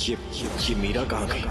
ये मीरा कहाँ गई?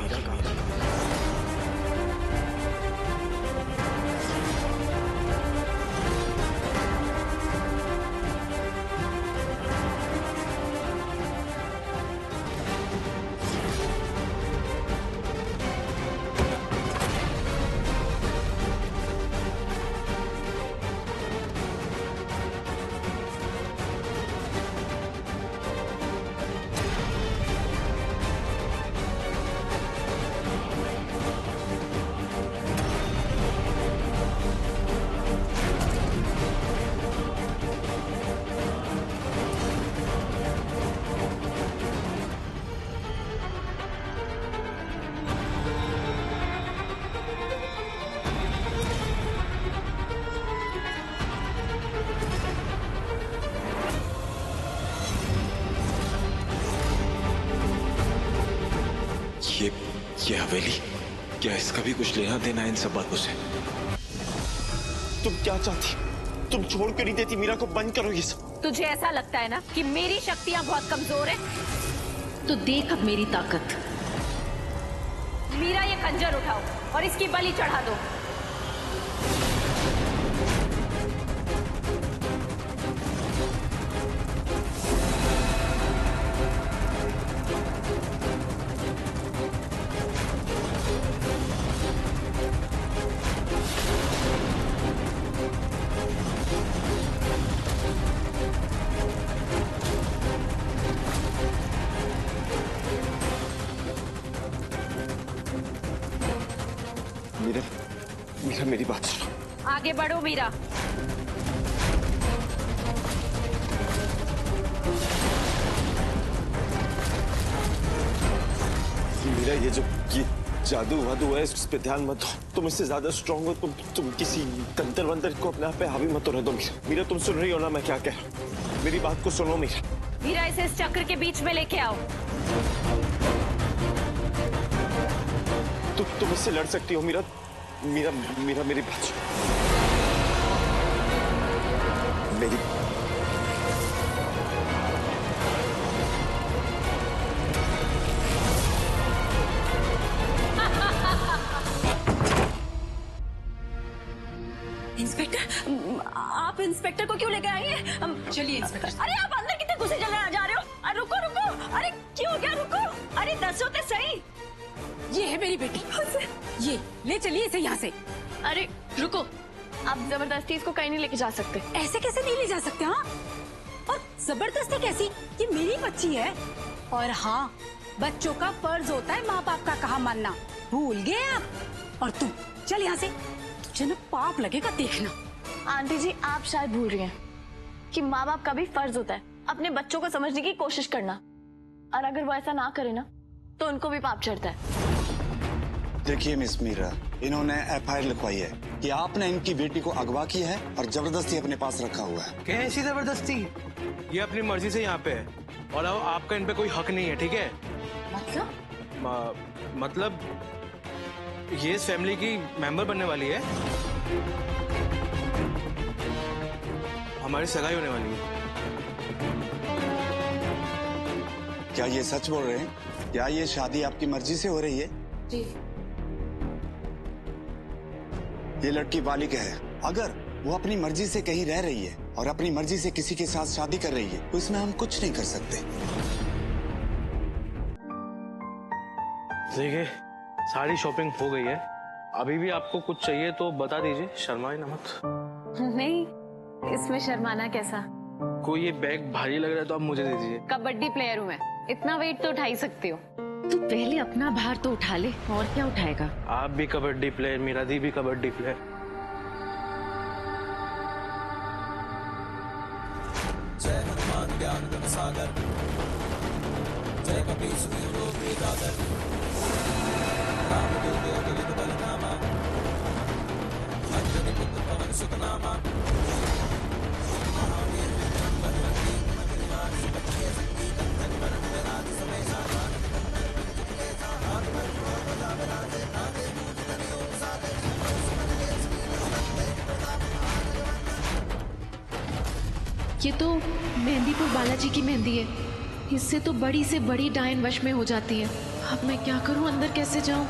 ये हवेली, क्या इसका भी कुछ लेना देना है इन सब बातों से? तुम क्या चाहती? तुम छोड़ कर नहीं देती मीरा को? बंद करो ये सब। तुझे ऐसा लगता है ना कि मेरी शक्तियां बहुत कमजोर है? तो देख अब मेरी ताकत। मीरा, ये खंजर उठाओ और इसकी बलि चढ़ा दो। मीरा, मेरी बात सुनो। आगे बढ़ो मीरा। मीरा, ये जादू वादू है, इस पे ध्यान मत दो। तुम इससे ज्यादा स्ट्रांग हो। तुम किसी तंत्र वंत्र को अपने आप पे हावी मत होने दो। मीरा, तुम सुन रही हो ना मैं क्या कह रहा हूँ? मेरी बात को सुनो मीरा। मीरा, इसे इस चक्र के बीच में लेके आओ। तुम इससे लड़ सकती हो मीरा। मीरा, मेरी बात सुनो। मेरी इंस्पेक्टर, आप इंस्पेक्टर को क्यों लेके आई हैं? चलिए इंस्पेक्टर। अरे आप अंदर कितने गुस्से चले जा रहे हो? रुको रुको, अरे क्यों हो गया? रुको, अरे दसो तो सही। ये है मेरी बेटी, ये ले चलिए इसे यहाँ से। अरे रुको, आप जबरदस्ती इसको कहीं नहीं लेके जा सकते। ऐसे कैसे नहीं ले जा सकते? हाँ, और जबरदस्ती कैसी? ये मेरी बच्ची है। और हाँ, बच्चों का फर्ज होता है माँ बाप का कहा मानना। भूल गए आप? और तुम चल यहाँ से, तुझे ना पाप लगेगा देखना। आंटी जी, आप शायद भूल रही हैं कि माँ बाप का भी फर्ज होता है अपने बच्चों को समझने की कोशिश करना, और अगर वो ऐसा ना करे ना तो उनको भी पाप चढ़ता है। देखिए मिस मीरा, इन्होंने एफआईआर लिखवाई है कि आपने इनकी बेटी को अगवा किया है और जबरदस्ती अपने पास रखा हुआ है। कैसी जबरदस्ती? ये अपनी मर्जी से यहाँ पे है और अब आपका इन पे कोई हक नहीं है, ठीक है? मतलब ये इस फैमिली की मेंबर बनने वाली है, हमारी सगाई होने वाली है। क्या ये सच बोल रहे हैं? क्या ये शादी आपकी मर्जी से हो रही है? जी। ये लड़की बालिग है। अगर वो अपनी मर्जी से कहीं रह रही है और अपनी मर्जी से किसी के साथ शादी कर रही है तो इसमें हम कुछ नहीं कर सकते। देखिए, सारी शॉपिंग हो गई है। अभी भी आपको कुछ चाहिए तो बता दीजिए, शर्माए ना मत। नहीं, इसमें शर्माना कैसा? कोई ये बैग भारी लग रहा है तो आप मुझे दे दीजिए। कबड्डी प्लेयर हूँ मैं, इतना वेट तो उठा ही सकती हो। तू पहले अपना भार तो उठा ले, और क्या उठाएगा? आप भी कबड्डी प्लेयर, मीरा दी भी कबड्डी प्लेयर। जय हनुमान ज्ञान गुण सागर, जय कपीश रामदूतो दुलित बलनामा, अंजनी पुत्र पवन सुत नामा, महावीर विक्रम बजरंगी कुमति निवार, सुभद्रे शक्ति कंचन वरण विराज समेसा, ये तो मेहंदीपुर बालाजी की मेहंदी है। इससे तो बड़ी से बड़ी डायन वश में हो जाती है। अब मैं क्या करूं, अंदर कैसे जाऊं?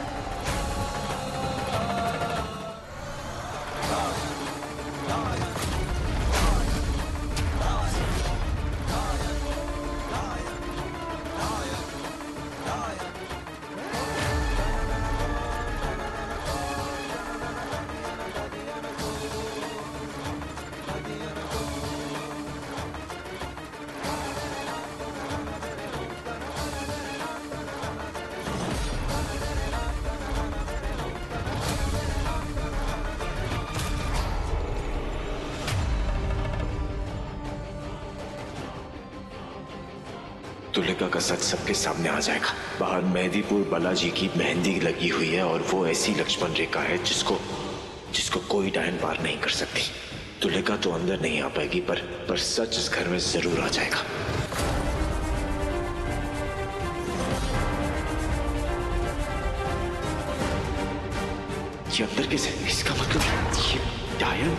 तुलिका का सच सबके सामने आ जाएगा। बाहर मेहंदीपुर बालाजी की मेहंदी लगी हुई है और वो ऐसी लक्ष्मण रेखा है जिसको कोई डायन पार नहीं कर सकती। तुलिका तो अंदर नहीं आ पाएगी पर सच इस घर में जरूर आ जाएगा। ये अंदर कैसे? इसका मतलब ये डायन।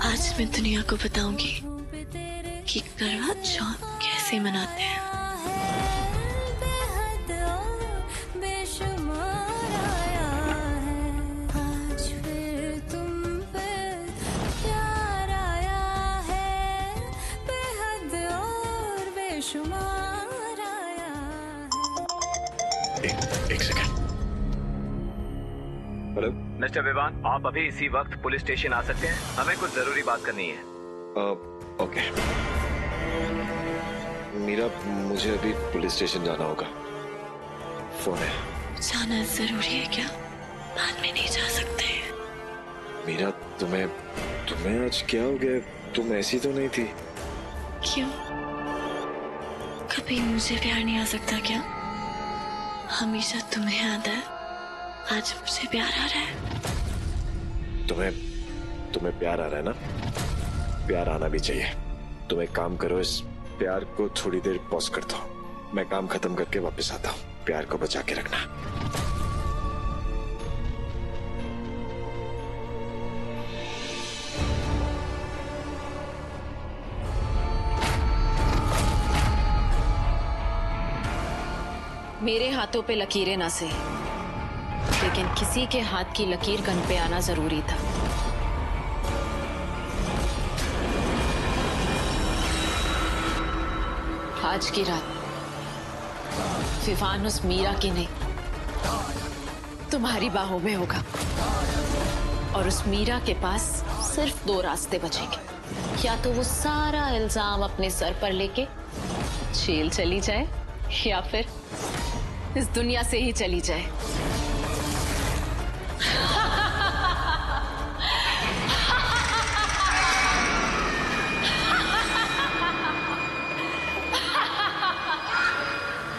आज मैं दुनिया को बताऊंगी कि करवा चौथ कैसे मनाते हैं। एक सेकंड। हेलो मिस्टर विवान, आप अभी इसी वक्त पुलिस स्टेशन आ सकते हैं। हमें कुछ जरूरी बात करनी है। ओके मीरा, मुझे अभी पुलिस स्टेशन जाना होगा। फोन है। जाना जरूरी है क्या? बाद में नहीं जा सकते। मीरा, तुम्हें आज क्या हो गया? तुम ऐसी तो नहीं थी। क्यों? कभी मुझे प्यार नहीं आ सकता क्या? हमेशा तुम्हें आता है, आज मुझे प्यार आ रहा है। तुम्हें प्यार आ रहा है ना? प्यार आना भी चाहिए। तुम एक काम करो, इस प्यार को थोड़ी देर पॉज कर दो। मैं काम खत्म करके वापस आता हूँ। प्यार को बचा के रखना। मेरे हाथों पे लकीरें ना से, लेकिन किसी के हाथ की लकीर गन पे आना जरूरी था। आज की रात विवान उस मीरा की नहीं, तुम्हारी बाहों में होगा। और उस मीरा के पास सिर्फ दो रास्ते बचेंगे। या तो वो सारा इल्जाम अपने सर पर लेके जेल चली जाए, या फिर इस दुनिया से ही चली जाए।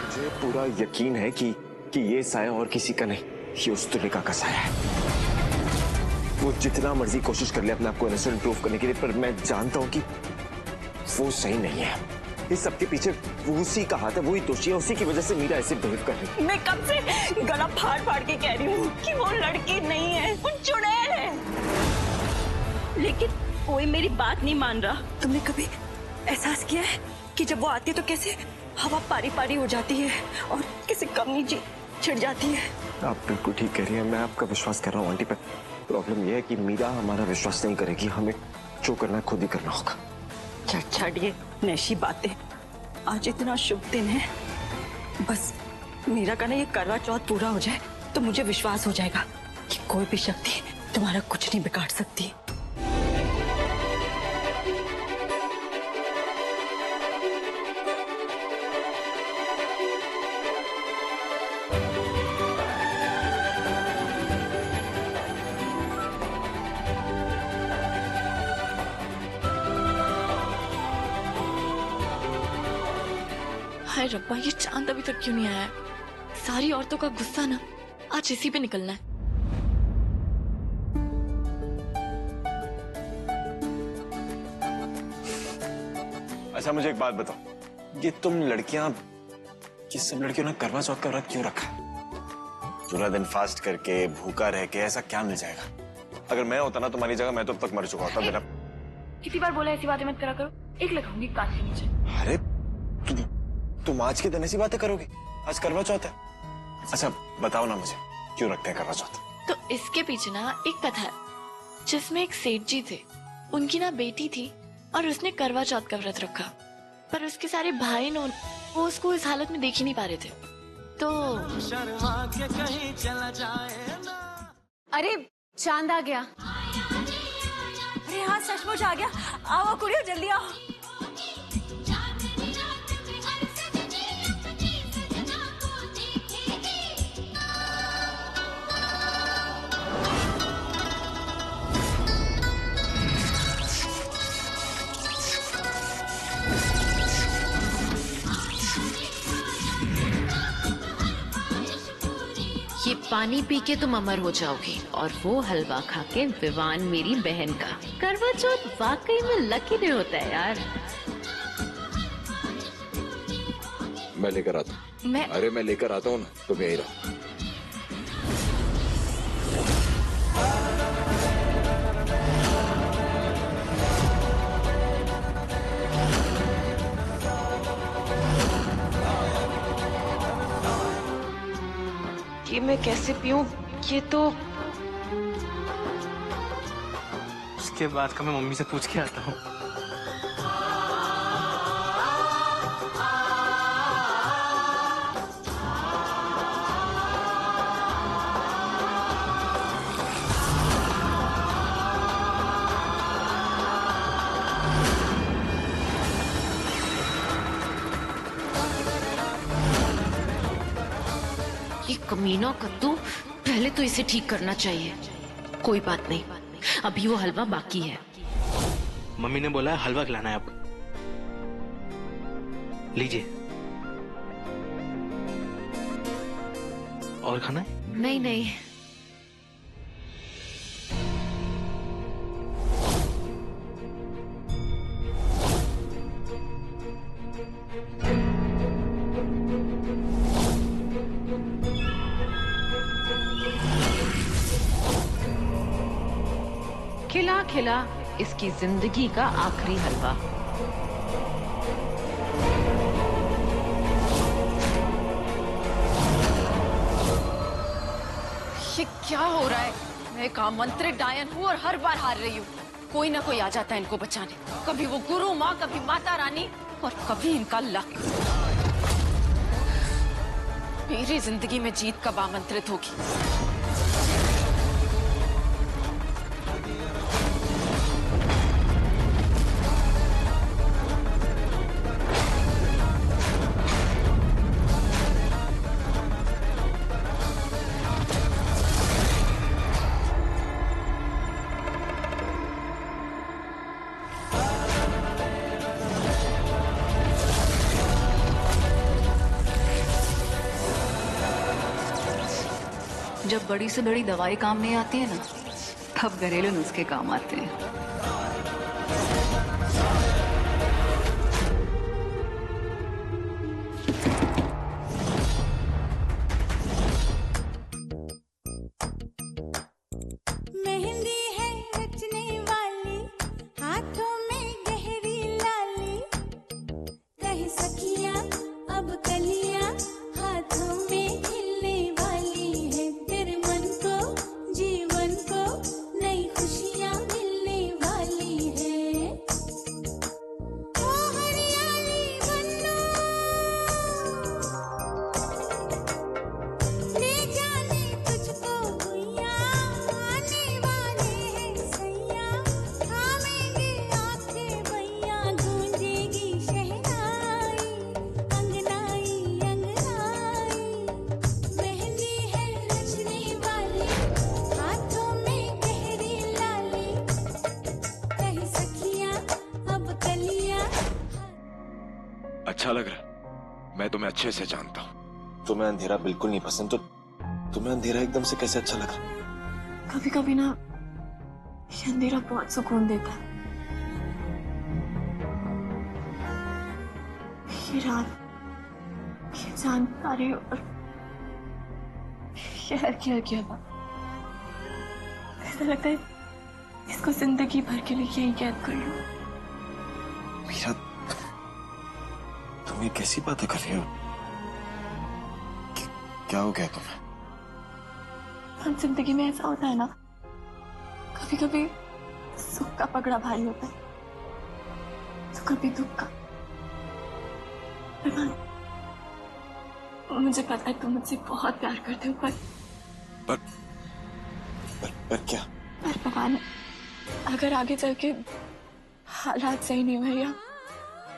मुझे पूरा यकीन है कि ये साया और किसी का नहीं, ये उस तुलिका का साया है। वो जितना मर्जी कोशिश कर ले अपने आप को इनोसेंट प्रूव करने के लिए, पर मैं जानता हूं कि वो सही नहीं है। इस सबके पीछे वो उसी का हाथ है, वही दोषी है। उसी की वजह से मीरा ऐसे बिहेव कर रही है। मैं कब से गला फाड़ फाड़ के कह रही हूँ कि वो लड़की नहीं है, वो चुड़ैल है, लेकिन कोई मेरी बात नहीं मान रहा। तुमने कभी एहसास किया है कि जब वो आती है तो कैसे हवा पारी पारी हो जाती है और कैसे कमीज छिड़ जाती है। आप बिल्कुल ठीक कह रही हैं, मैं आपका विश्वास कर रहा हूँ आंटी, पर प्रॉब्लम यह है कि मीरा हमारा विश्वास नहीं करेगी। हमें जो करना है खुद ही करना होगा। छाड़िए नैशी बातें, आज इतना शुभ दिन है, बस मीरा का ना ये करवा चौथ पूरा हो जाए तो मुझे विश्वास हो जाएगा कि कोई भी शक्ति तुम्हारा कुछ नहीं बिगाड़ सकती। हाय रब्बा, ये चांद अभी तक क्यों नहीं आया है? सारी औरतों का गुस्सा ना आज इसी पे निकलना है। अच्छा मुझे एक बात बताओ, ये तुम लड़कियां, ये सब लड़कियों ने करवा चौथ का व्रत क्यों रखा है? पूरा दिन फास्ट करके भूखा रह के ऐसा क्या मिल जाएगा? अगर मैं होता ना तुम्हारी जगह, मैं तो अब तक मर चुका होता। मेरा कितनी बार बोला ऐसी बातें मत करा करो, एक लगाऊंगी कान के नीचे। अरे तुम आज के दिन ऐसी बातें करोगे? आज करवा चौथ है। अच्छा बताओ ना मुझे, क्यों रखते हैं करवा चौथ? तो इसके पीछे ना एक कथा है, जिसमें एक सेठ जी थे, उनकी ना बेटी थी और उसने करवा चौथ का व्रत रखा, पर उसके सारे भाई ने वो उसको इस हालत में देख ही नहीं पा रहे थे। तो अरे चांद आ गया। अरे हाँ सचमुच आ गया। आओ कुड़ियो जल्दी आओ। ये पानी पी के तुम अमर हो जाओगे और वो हलवा खा के विवान मेरी बहन का। करवा चौथ वाकई में लकी डे होता है यार। मैं लेकर आता हूँ। अरे मैं लेकर आता हूँ ना, तुम यही रहो। ये मैं कैसे पीऊं? ये तो उसके बाद का मैं मम्मी से पूछ के आता हूँ। ये कमीना कद्दू, पहले तो इसे ठीक करना चाहिए। कोई बात नहीं, अभी वो हलवा बाकी है। मम्मी ने बोला है हलवा खिलाना है, आप लीजिए। और खाना है? नहीं नहीं, खिला खिला इसकी जिंदगी का आखिरी हलवा। ये क्या हो रहा है? मैं एक आमंत्रित डायन हूँ और हर बार हार रही हूँ। कोई ना कोई आ जाता है इनको बचाने, कभी वो गुरु माँ, कभी माता रानी और कभी इनका लक। मेरी जिंदगी में जीत कब आमंत्रित होगी? जब बड़ी से बड़ी दवाई काम नहीं आती है ना, तब घरेलू नुस्खे काम आते हैं। मेहंदी है रचने वाली, हाथों में गहरी लाली, अच्छा लग रहा है? मैं तुम्हें अच्छे से जानता हूँ। तुम्हें अंधेरा बिल्कुल नहीं पसंद, तो तुम्हें अंधेरा एकदम से कैसे अच्छा लगा? कभी कभी ना ये अंधेरा बहुत सुकून देता है। ये रात, ये चांद तारे और ये हल्की हवा, ऐसा लगता है इसको जिंदगी भर के लिए यही कैद कर लूं। मीरा, तुम ये कैसी बातें कर रही हो? क्या हो गया तुम्हें? हर जिंदगी में ऐसा होता है ना, कभी कभी सुख का पकड़ा भारी होता है तो कभी दुख का। मुझे पता है तुम मुझसे बहुत प्यार करते हो, पर क्या? पर पता नहीं, अगर आगे चल के हालात सही नहीं हुए या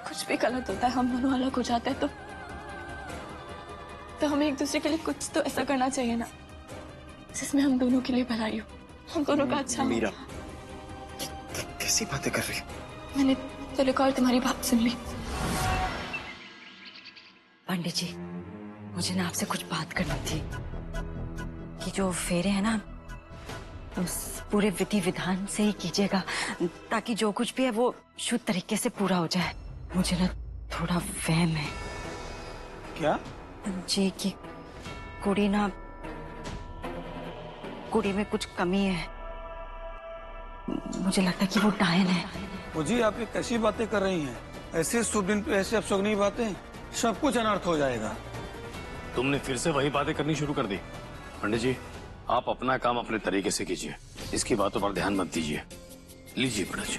कुछ भी गलत होता है, हम दोनों अलग हो जाते हैं, तो हमें एक दूसरे के लिए कुछ तो ऐसा करना चाहिए ना जिसमें हम दोनों के लिए भलाई हो, हम दोनों का अच्छा हो। मीरा, कैसी बातें कर रही हो? मैंने तुलिका और तुम्हारी बात सुन ली। पंडित जी, मुझे ना आपसे कुछ बात करनी थी कि जो फेरे हैं ना, उस पूरे विधि विधान से ही कीजिएगा ताकि जो कुछ भी है वो शुद्ध तरीके से पूरा हो जाए। मुझे ना थोड़ा वहम है। क्या? जी कि कुड़ी में कुछ कमी है। मुझे लगता है कि वो डायन है। मुझे आप ये कैसी बातें कर रही हैं? ऐसे शुभ दिन पे ऐसे अपशगुनी बातें, सब कुछ अनर्थ हो जाएगा। तुमने फिर से वही बातें करनी शुरू कर दी। पंडित जी, आप अपना काम अपने तरीके से कीजिए, इसकी बातों पर ध्यान मत दीजिए। लीजिए पंडित जी।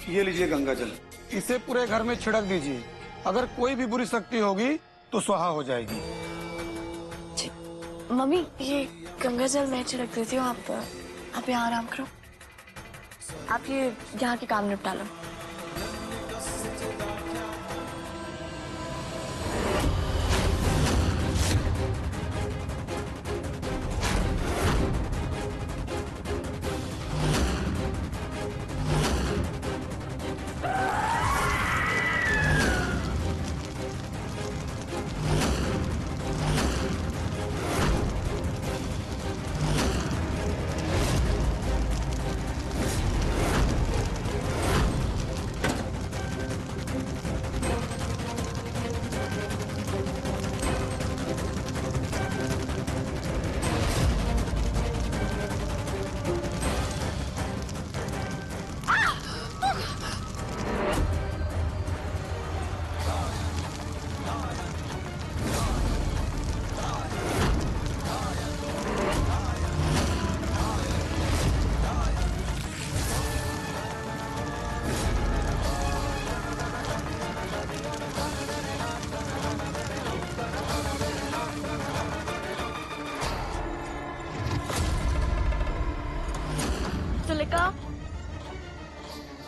ये लीजिए गंगा जल, इसे पूरे घर में छिड़क दीजिए। अगर कोई भी बुरी शक्ति होगी तो स्वाहा हो जाएगी। मम्मी, ये गंगा जल मैं छिड़क देती हूँ, आप यहाँ आराम करो। आप ये यहाँ के काम निपटा लो।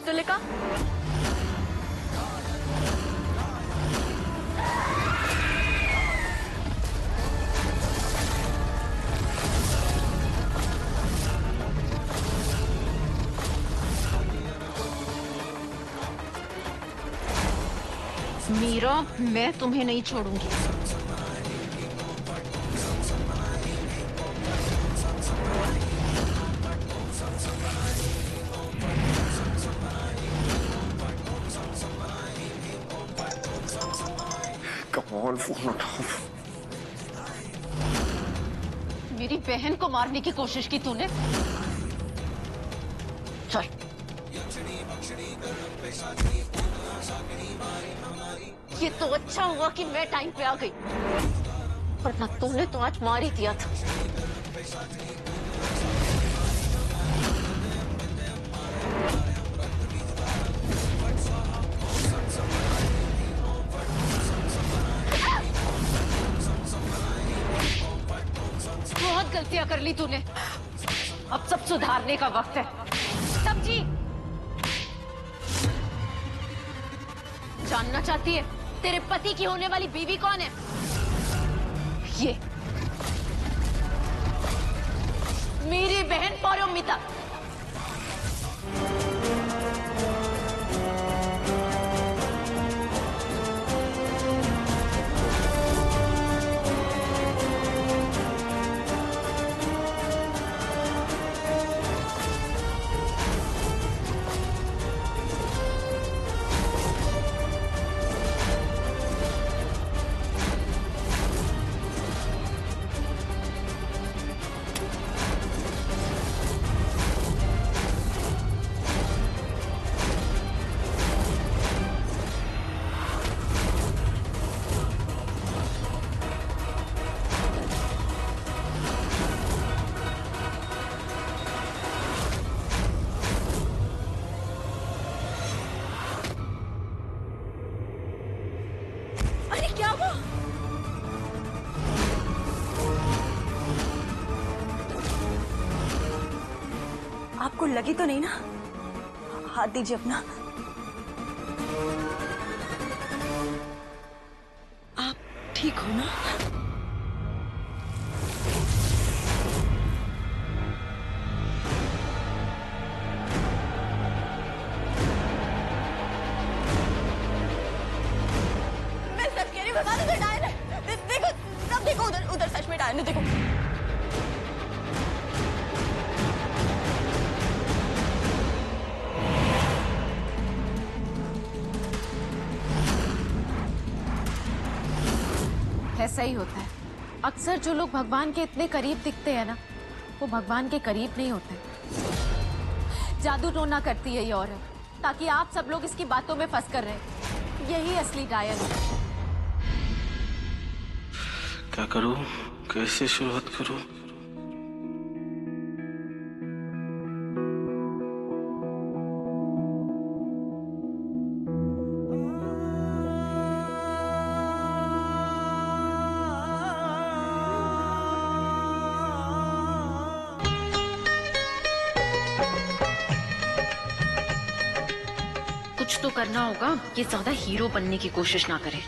तुलिका, मीरा, मैं तुम्हें नहीं छोड़ूंगी। कौन फोन उठाओ? मेरी बहन को मारने की कोशिश की तूने? चल। ये तो अच्छा हुआ कि मैं टाइम पे आ गई, वरना तूने तो आज मार ही दिया था। बहुत गलतियां कर ली तूने, अब सब सुधारने का वक्त है, समझी? जानना चाहती है तेरे पति की होने वाली बीवी कौन है? ये मेरी बहन पौरोमिता। आपको लगी तो नहीं ना? हाथ दीजिए अपना। आप ठीक हो ना? मैं सच कह रही हूँ, उधर डायन है। देखो, सब देखो, उधर सच में डायन है, देखो। ऐसा ही होता है। अक्सर जो लोग भगवान के इतने करीब दिखते हैं ना, वो भगवान के करीब नहीं होते। जादू टोना करती है ये औरत, ताकि आप सब लोग इसकी बातों में फंस कर रहे। यही असली डायन है। क्या करूं? कैसे शुरुआत करूं? कुछ तो करना होगा। ये ज्यादा हीरो बनने की कोशिश ना करे।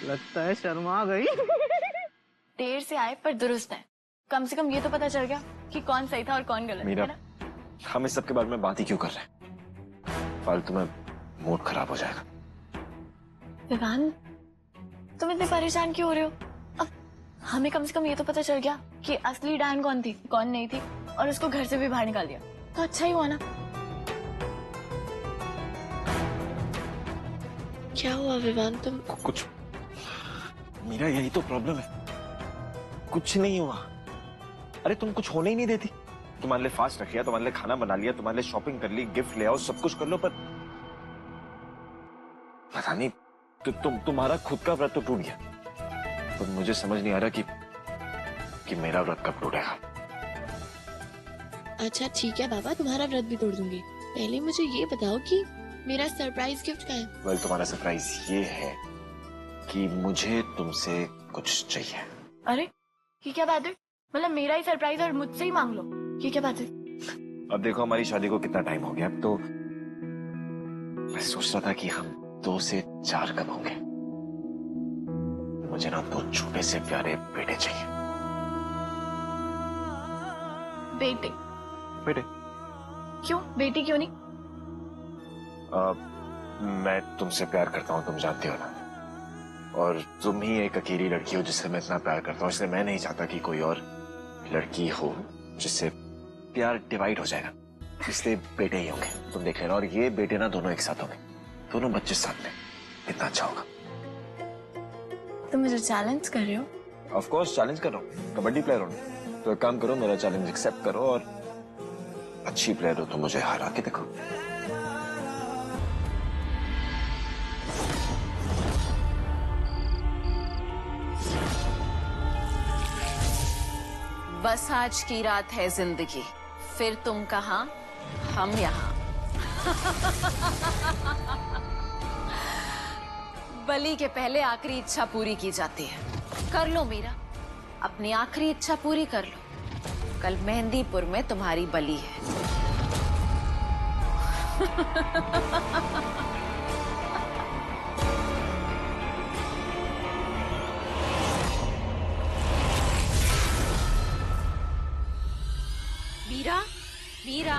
लगता है शर्मा गई। देर से आए पर दुरुस्त है। कम से कम ये तो पता चल गया कि कौन सही था और कौन गलत। मीरा, है ना? हम इस सब के बारे में बात ही क्यों कर रहे हैं? फालतू में मूड खराब हो जाएगा। विवान, तुम इतने परेशान क्यों हो रहे हो? अब हमें कम से कम ये तो पता चल गया कि असली डायन कौन थी, कौन नहीं थी, और उसको घर से भी बाहर निकाल दिया, तो अच्छा ही हुआ ना। क्या हुआ विवान? तुम कुछ, मीरा यही तो प्रॉब्लम है। कुछ नहीं हुआ। अरे तुम कुछ होने ही नहीं देती। तुम्हारे लिए फास्ट रख लिया, तुम्हारे लिए खाना बना लिया, तुम्हारे लिए शॉपिंग कर ली, गिफ्ट ले आओ, सब कुछ कर लो, पर पता नहीं तुम्हारा खुद का व्रत तो टूट गया। तो मुझे समझ नहीं आ रहा कि मेरा व्रत कब टूटेगा। अच्छा ठीक है बाबा, तुम्हारा व्रत भी तोड़ दूंगी। पहले मुझे ये बताओ कि मेरा सरप्राइज गिफ्ट क्या है? वेल, तुम्हारा सरप्राइज ये है कि मुझे तुमसे कुछ चाहिए। अरे ये क्या बात है? मतलब मेरा ही सरप्राइज और मुझसे ही मांग लो, ये क्या बात है? अब देखो, हमारी शादी को कितना टाइम हो गया। अब तो मैं सोच रहा था कि हम 2 से 4 कब होंगे। मुझे ना 2 छोटे से प्यारे बेटे चाहिए। बेटे? बेटे? क्यों बेटी क्यों नहीं? मैं तुमसे प्यार करता हूँ, तुम जानती हो ना। और तुम ही एक अकेली लड़की हो जिससे मैं इतना प्यार करता हूँ, इसलिए मैं नहीं चाहता कि कोई और लड़की हो जिससे प्यार डिवाइड हो जाएगा। इसलिए बेटे ही होंगे, तुम देख लेना। और ये बेटे ना दोनों एक साथ होंगे, दोनों बच्चे साथ में, कितना अच्छा होगा। तुम मुझे चैलेंज कर रहे हो? ऑफ कोर्स चैलेंज कर रहा हूँ, कबड्डी प्लेयर हो ना। तो एक काम करो, मेरा चैलेंज एक्सेप्ट करो और अच्छी प्लेयर हो तो मुझे हरा के देखो। बस आज की रात है जिंदगी, फिर तुम कहाँ, हम यहाँ। बलि के पहले आखिरी इच्छा पूरी की जाती है। कर लो मीरा, अपनी आखिरी इच्छा पूरी कर लो। कल मेहंदीपुर में तुम्हारी बलि है। मीरा, मीरा,